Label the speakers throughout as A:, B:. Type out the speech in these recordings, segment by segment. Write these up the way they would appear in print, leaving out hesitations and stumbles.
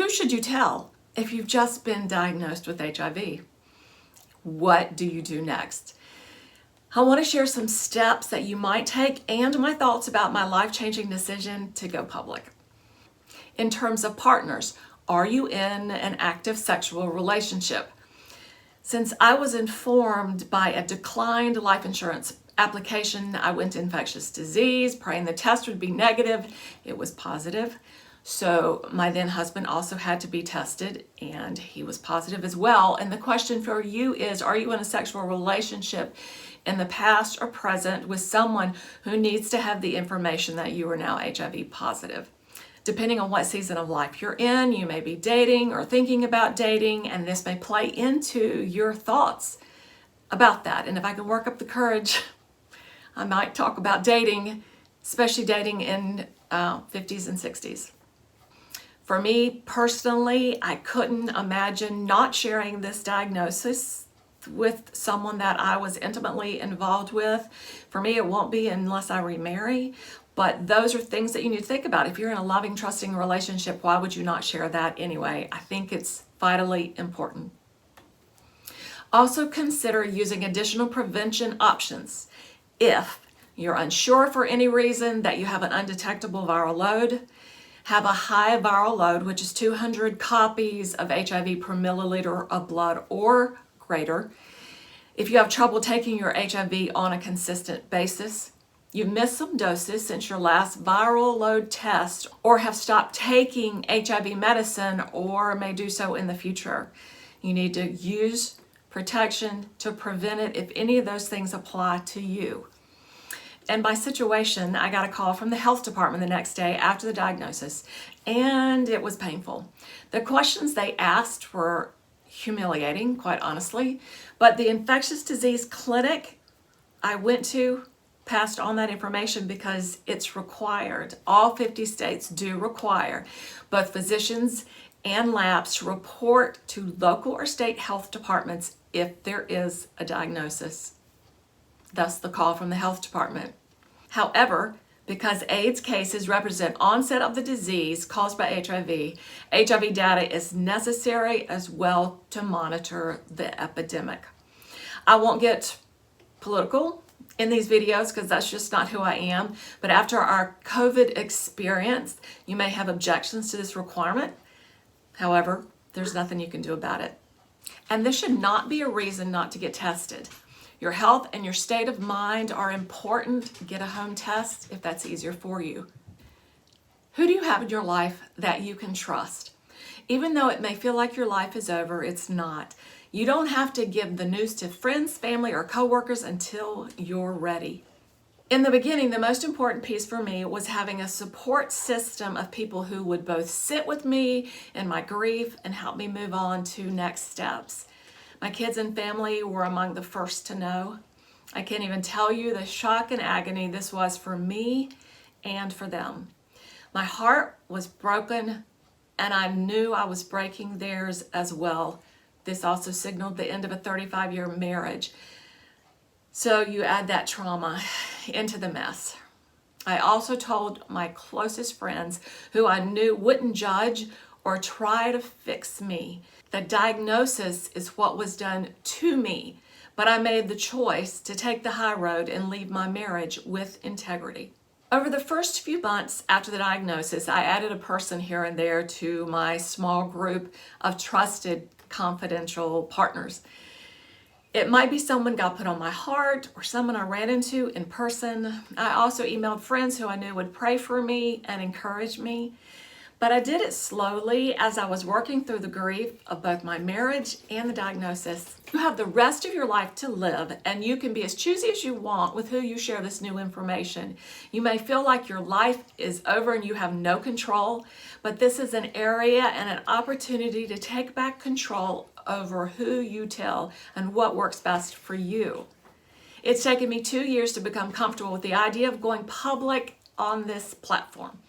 A: Who should you tell if you've just been diagnosed with HIV? What do you do next? I want to share some steps that you might take and my thoughts about my life-changing decision to go public. In terms of partners, are you in an active sexual relationship? Since I was informed by a declined life insurance application, I went to infectious disease, praying the test would be negative. It was positive. So my then husband also had to be tested, and he was positive as well. And the question for you is, are you in a sexual relationship in the past or present with someone who needs to have the information that you are now HIV positive? Depending on what season of life you're in, you may be dating or thinking about dating, and this may play into your thoughts about that. And if I can work up the courage, I might talk about dating, especially dating in 50s and 60s. For me personally, I couldn't imagine not sharing this diagnosis with someone that I was intimately involved with. For me, it won't be unless I remarry. But those are things that you need to think about. If you're in a loving, trusting relationship, why would you not share that anyway? I think it's vitally important. Also consider using additional prevention options. If you're unsure for any reason that you have an undetectable viral load, have a high viral load, which is 200 copies of HIV per milliliter of blood or greater. If you have trouble taking your HIV on a consistent basis, you've missed some doses since your last viral load test, or have stopped taking HIV medicine or may do so in the future, you need to use protection to prevent it if any of those things apply to you. And by situation, I got a call from the health department the next day after the diagnosis, and it was painful. The questions they asked were humiliating, quite honestly, but the infectious disease clinic I went to passed on that information because it's required. All 50 states do require both physicians and labs to report to local or state health departments if there is a diagnosis. Thus the call from the health department. However, because AIDS cases represent onset of the disease caused by HIV data is necessary as well to monitor the epidemic. I won't get political in these videos because that's just not who I am, but after our COVID experience, you may have objections to this requirement. However, there's nothing you can do about it. And this should not be a reason not to get tested. Your health and your state of mind are important. Get a home test if that's easier for you. Who do you have in your life that you can trust? Even though it may feel like your life is over, it's not. You don't have to give the news to friends, family, or coworkers until you're ready. In the beginning, the most important piece for me was having a support system of people who would both sit with me in my grief and help me move on to next steps. My kids and family were among the first to know. I can't even tell you the shock and agony this was for me and for them. My heart was broken, and I knew I was breaking theirs as well. This also signaled the end of a 35-year marriage. So you add that trauma into the mess. I also told my closest friends, who I knew wouldn't judge or try to fix me. The diagnosis is what was done to me, but I made the choice to take the high road and leave my marriage with integrity. Over the first few months after the diagnosis, I added a person here and there to my small group of trusted, confidential partners. It might be someone God put on my heart or someone I ran into in person. I also emailed friends who I knew would pray for me and encourage me. But I did it slowly as I was working through the grief of both my marriage and the diagnosis. You have the rest of your life to live, and you can be as choosy as you want with who you share this new information. You may feel like your life is over and you have no control, but this is an area and an opportunity to take back control over who you tell and what works best for you. It's taken me 2 years to become comfortable with the idea of going public on this platform.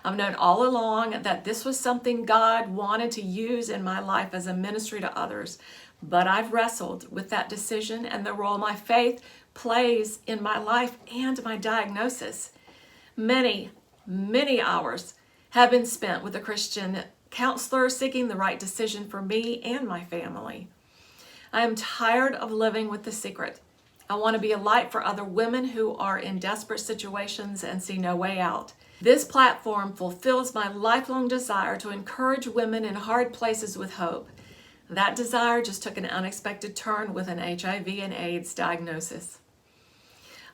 A: I've known all along that this was something God wanted to use in my life as a ministry to others, but I've wrestled with that decision and the role my faith plays in my life and my diagnosis. Many hours have been spent with a Christian counselor seeking the right decision for me and my family. I am tired of living with the secret. I want to be a light for other women who are in desperate situations and see no way out. This platform fulfills my lifelong desire to encourage women in hard places with hope. That desire just took an unexpected turn with an HIV and AIDS diagnosis.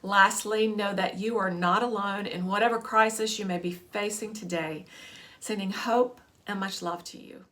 A: Lastly, know that you are not alone in whatever crisis you may be facing today. Sending hope and much love to you.